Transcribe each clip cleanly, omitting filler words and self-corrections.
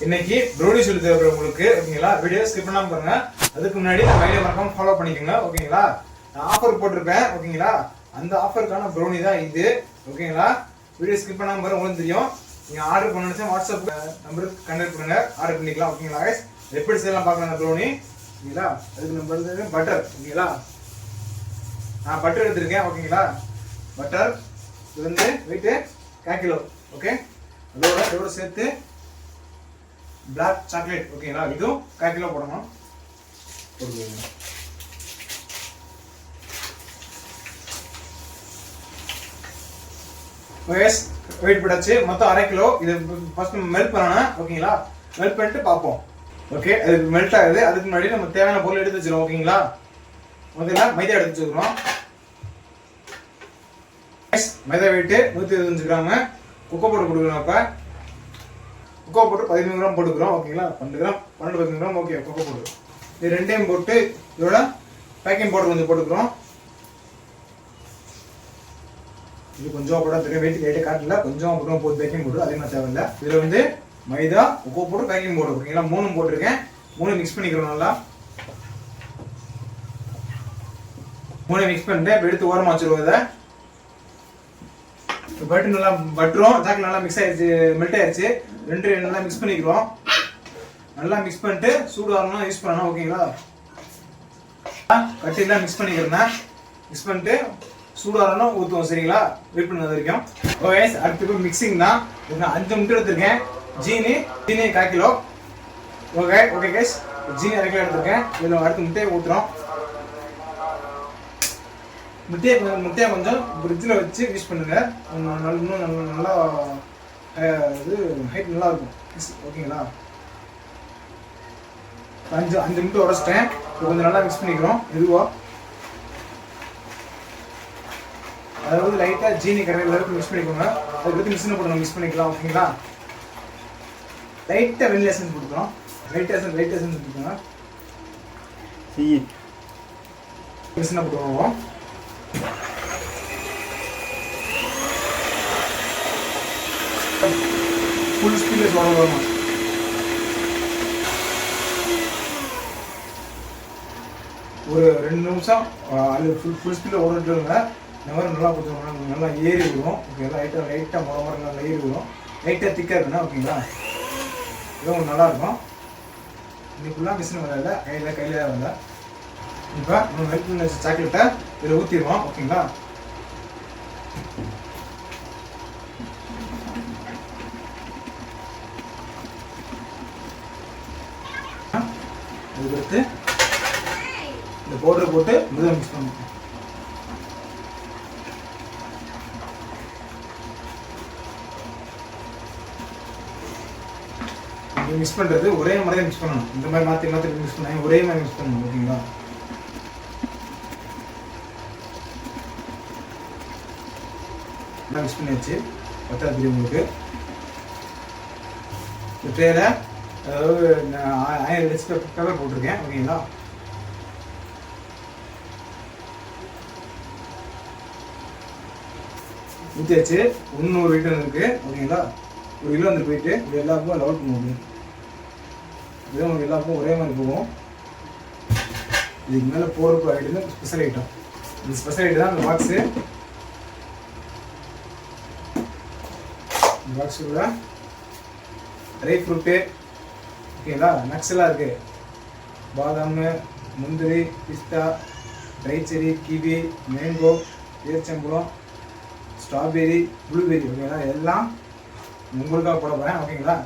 இன்னைக்கு ப்ரௌனி சொல்லி தருவேன் உங்களுக்கு. ஓகேங்களா, வீடியோ ஸ்கிப் பண்ணாம பாருங்க. அதுக்கு முன்னாடி நம்ம ஐடியா மறக்காம ஃபாலோ பண்ணிக்கோங்க. ஓகேங்களா, நான் ஆஃபர் போட்டிருப்பேன். ஓகேங்களா, அந்த ஆஃபருக்கான ப்ரௌனி தான் இது. ஓகேங்களா, வீடியோ ஸ்கிப் பண்ணாம பாருங்க, உங்களுக்கு தெரியும். நீங்க ஆர்டர் பண்ணணும்னா வாட்ஸ்அப் நம்பருக்கு கனெக்ட் பண்ணுங்க, ஆர்டர் பண்ணிக்கலாம். ஓகேங்களா गाइस, எப்படி செய்யலாம் பார்க்கலாம் அந்த ப்ரௌனி. ஓகேங்களா, அதுக்கு நம்ம வந்து பட்டர். ஓகேங்களா, நான் பட்டர் எடுத்திருக்கேன். ஓகேங்களா, பட்டர் இது வந்து வெயிட் 1 கிலோ. ஓகே, அதோட சேர்த்து பிளாக் சாக்லேட். ஓகேங்களா, இதுவும் 1 கிலோ போடணும். வெயிட் போட்டாச்சு. மொத்தம் 1/2 கிலோ. இது ஃபர்ஸ்ட் மெல்ட் பண்ணணும். ஓகேங்களா, மெல்ட் பண்ணிட்டு பார்ப்போம். ஓகே, அது மெல்ட் ஆகுது. அதுக்கு முன்னாடி நம்ம தேவையான பொருள் எடுத்து வச்சிருவோம். ஓகேங்களா, முதல்ல மைதா எடுத்து வச்சுக்கிறோம். மைதா வெயிட்டு 125 கிராம். கொக்கோ பவுடர் கொடுக்குறோம். அப்போ கொக்கோ பவுடர் 15 கிராம் போட்டுக்கிறோம். ஓகேங்களா, 12 கிராம். ஓகே, கொக்கோ பவுடர் இது ரெண்டையும் போட்டு இதோட பேக்கிங் பவுடர் கொஞ்சம் போட்டுக்கிறோம். இது கொஞ்சம் போட தெரியும், வெயிட் லைட்டாக காட்டல, கொஞ்சம் போட்டு போட்டு பேக்கிங் பவுடர் அதிகமாக தேவையில்லை. இதில் வந்து மைதா, கொக்கோ பவுடர், பேக்கிங் பவுடர். ஓகேங்களா, 3 போட்டிருக்கேன். 3 மிக்ஸ் பண்ணிக்கிறோம். நல்லா 3 மிக்ஸ் பண்ணிட்டு இப்போ எடுத்து ஓரமாக வச்சுருவோம். இதை பட்டர் நல்லா பட்டரும் சாக்லேட் நல்லா மிக்ஸ் ஆயிடுச்சு, மெல்ட் ஆயிடுச்சு. ரெண்டு நல்லா மிக்ஸ் பண்ணிக்கிறோம். நல்லா மிக்ஸ் பண்ணிட்டு சூடு ஆகணும் யூஸ் பண்ணணும். ஓகேங்களா, கட்டிலாம் மிக்ஸ் பண்ணிக்கிறேன். மிக்ஸ் பண்ணிட்டு சூடு ஆகணும் ஊற்றுவோம். சரிங்களா, வெயிட் பண்ணது வரைக்கும். ஓகே, அடுத்து மிக்சிங் தான். 5 முட்டை எடுத்திருக்கேன். ஜீனி 1/4 கிலோ. ஓகே கைஸ், ஜீனி 1/2 கிலோ எடுத்திருக்கேன். இதில் அடுத்து முட்டையை ஊற்றுறோம். முட்டையை கொஞ்சம் ஃப்ரிட்ஜில் வச்சு யூஸ் பண்ணுங்க. இன்னும் நல்லா இது ஹைட் நல்லா இருக்கும். ஓகேங்களா, 5 முட்டை உடச்சிட்டேன். கொஞ்சம் நல்லா மிக்ஸ் பண்ணிக்கிறோம். இதுவாக அதாவது லைட்டாக ஜீனி கரையில் அளவுக்கு மிக்ஸ் பண்ணிக்கோங்க. அதுக்கு மிஷினை போட்டு நம்ம மிக்ஸ் பண்ணிக்கலாம். ஓகேங்களா, லைட்டாக வெனிலா எசன்ஸ் போட்டுக்கிறோம். லைட் எசன்ஸ் போட்டுக்கோங்க. மிஷினை போட்டுருவோம். ஃபுல் ஸ்பீடில் சொல்லணும். ஒரு 2 நிமிஷம் அது ஃபுல் ஸ்பீடில் ஓடிட்டுருங்க. இந்த மாதிரி நல்லா கொடுத்துருவோம். நல்லா ஏறி விடுவோம். ஓகேங்களா, லைட்டாக முறை நல்லா ஏறி விடுவோம். லைட்டாக திக்காக இருக்குண்ணா. ஓகேங்களா, இதுவும் நல்லாயிருக்கும். இன்னைக்குலாம் மிஷின் வரல, கையில் தான் வரல. இப்போ நம்ம மெல்ட் பண்ணி வச்ச சாக்லேட்டை இதில் ஊற்றிடுவோம். ஓகேங்களா, அதுக்கடுத்து இந்த பவுடரை போட்டு முதல்ல மிக்ஸ் பண்ணுவோம். மிக்ஸ் பண்ணுறது ஒரே மாதிரி மிக்ஸ் பண்ணணும். இந்த மாதிரி மாற்றி மிக்ஸ் பண்ணாங்க, ஒரே மாதிரி மிக்ஸ் பண்ணணும். ஓகேங்களா, மிக்ஸ் பண்ணியாச்சு. பத்தாது உங்களுக்கு இந்த ட்ரேல அதாவது 1000 டெஸ்ட் பேப்பர் போட்டிருக்கேன். ஓகேங்களா, ஊற்றியாச்சு. 100 லிட்டர் இருக்கு. ஓகேங்களா, 1 கிலோ வந்து போயிட்டு இது எல்லாருக்கும் லெவல் பண்ணுவோம். இதுதான் உங்களுக்கு எல்லாருக்கும் ஒரே மாதிரி போகும். இதுக்கு மேலே போகிறப்போ ஐட்டம் ஸ்பெஷல் ஐட்டம். இந்த ஸ்பெஷல் ஐட்டம் தான் அந்த பாக்ஸு. இந்த பாக்ஸுக்குள்ள ட்ரை ஃப்ரூட்டு. ஓகேங்களா, நட்ஸ் எல்லாம் இருக்குது. பாதாம், முந்திரி, பிஸ்தா, ட்ரை செரி, கிவி, மேங்கோ, பேரிச்சம்பழம், ஸ்ட்ராபெரி, ப்ளூபெரி. ஓகேங்களா, எல்லாம் உங்களுக்காக போட போகிறேன். ஓகேங்களா,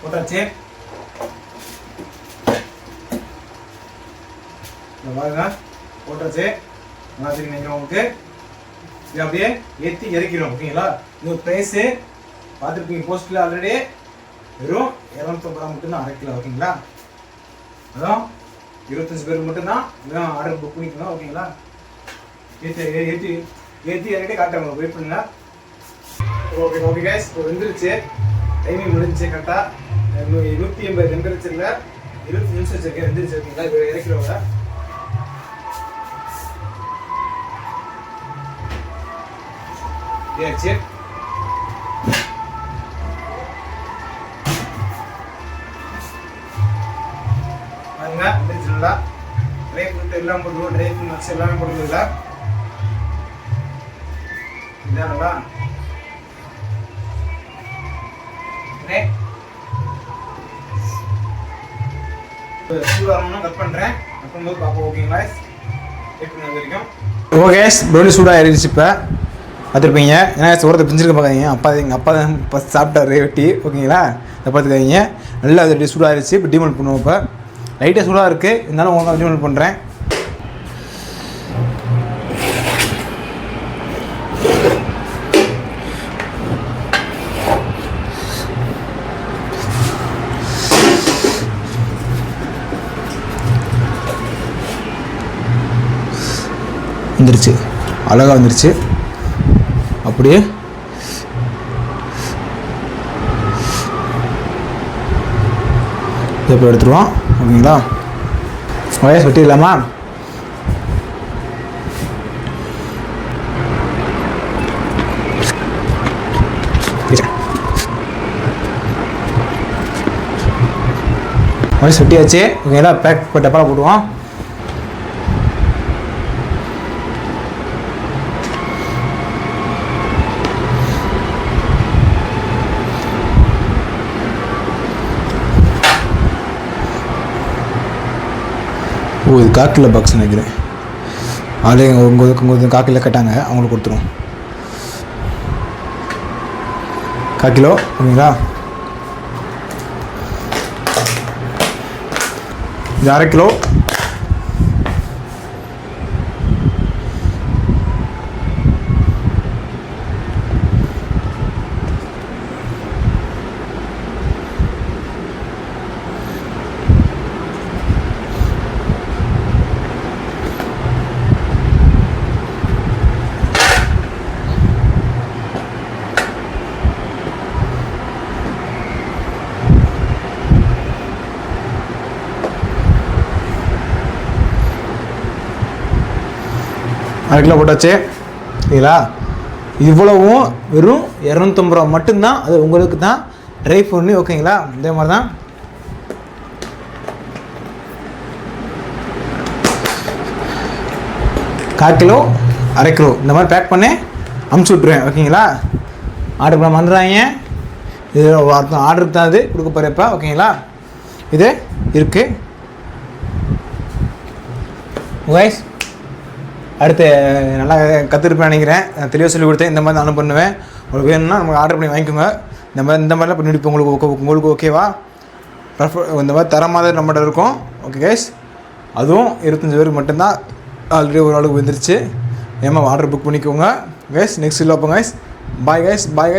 போட்டாச்சு. பாருங்க, போட்டாச்சு. நல்லா தெரியும் உங்களுக்கு. இது அப்படியே ஏற்றி இறக்கிறோம். ஓகேங்களா, இது ப்ரைஸு பார்த்துருப்பீங்க போஸ்ட்டில் ஆல்ரெடி. வெறும் 250 மட்டும்தான் 1/2 கிலோ. ஓகேங்களா, அதான் 25 பேருக்கு மட்டும்தான் இதான் ஆர்டர் புக் பண்ணிக்கணும். ஓகேங்களா, ஏற்றி இறக்கிட்டே காட்டுறேன். வெயிட் பண்ணுங்க. ஓகே கைஸ், இப்போ வந்துருச்சு. டைமிங் முடிஞ்சிச்சு. கரெக்டாக 180 டெம்பரேச்சரில் 20 நிமிஷம் வச்சிருக்கேன். வந்துருச்சு. ஓகேங்களா, இப்போ இறக்கிறவங்க ஏச்சு பாருங்க வந்துருச்சுங்களா ட்ரை ஃப்ரூட் எல்லாம் போட்டுருவோம் ட்ரை ஃப்ரூட் நட்ஸ் எல்லாமே போட்டுருக்குல்ல இதானங்களா சூடாகணும்னா கட் பண்ணுறேன் கட் பண்ணும்போது பார்ப்போம் ஓகேங்களா வெயிட் பண்ணது வரைக்கும் ஓகே ப்ரௌனி சூடாக ஆயிடுச்சு இப்போ பார்த்துருப்பீங்க ஏன்னா சோரத்தை பிஞ்சிருக்க பார்க்காதீங்க எங்கள் அப்பா தான் இப்போ சாப்பிட்டாரு வெட்டி ஓகேங்களா அதை பார்த்துக்காதீங்க நல்லா அது சூடாக ஆயிடுச்சு இப்போ டீமோல்ட் பண்ணுவோம் இப்போ லைட்டாக சூடாக இருக்குது இருந்தாலும் உங்களுக்கு டீமோல்ட் பண்ணுறேன் வந்துருச்சு அழகாக வந்துருச்சு அப்படியே இப்போ எடுத்துருவோம் ஓகேங்களா வயசு வெட்டிடலாமா வயசு வெட்டியாச்சு ஓகேங்களா பேக் டப்பாவில் போடுவோம் ஓ இது காக்கில் பாக்ஸ் நினைக்கிறேன் ஆளே உங்கள் காக்கில் கட்டாங்க அவங்களுக்கு கொடுத்துருவோம் 1/4 கிலோ ஓகேங்களா இது 1/2 கிலோ கிலோ போட்டாச்சு சரிங்களா இவ்வளவும் வெறும் 250 ரூபா மட்டும்தான் அது உங்களுக்கு தான் ட்ரை பண்ணி ஓகேங்களா இதே மாதிரி தான் கால் கிலோ 1/2 கிலோ இந்த மாதிரி பேக் பண்ணி அமுச்சு விட்ருவேன் ஓகேங்களா ஆர்டர் பண்ண வந்துடுறாங்க இது ஆர்டருக்கு தான் இது கொடுக்க போகிறப்ப ஓகேங்களா இது இருக்குது வாய்ஸ் அடுத்து நல்லா கற்றுருப்பேன் நினைக்கிறேன் தெளிவாக சொல்லி கொடுத்தேன் இந்த மாதிரி நானும் பண்ணுவேன் உங்களுக்கு வேணும்னா நமக்கு ஆர்டர் பண்ணி வாங்கிக்கோங்க இந்த மாதிரிலாம் பண்ணிவிட்டு உங்களுக்கு ஓகேவா இந்த மாதிரி தரமாக நம்மகிட்ட இருக்கும் ஓகே கைஸ் அதுவும் 25 பேருக்கு மட்டும்தான் ஆல்ரெடி ஒரு ஆளுக்கு வந்துருச்சு ஏமா ஆர்டர் புக் பண்ணிக்கோங்க கைஸ் நெக்ஸ்ட் இல்லை அப்போ கைஸ் பாய் கைஸ் பாய்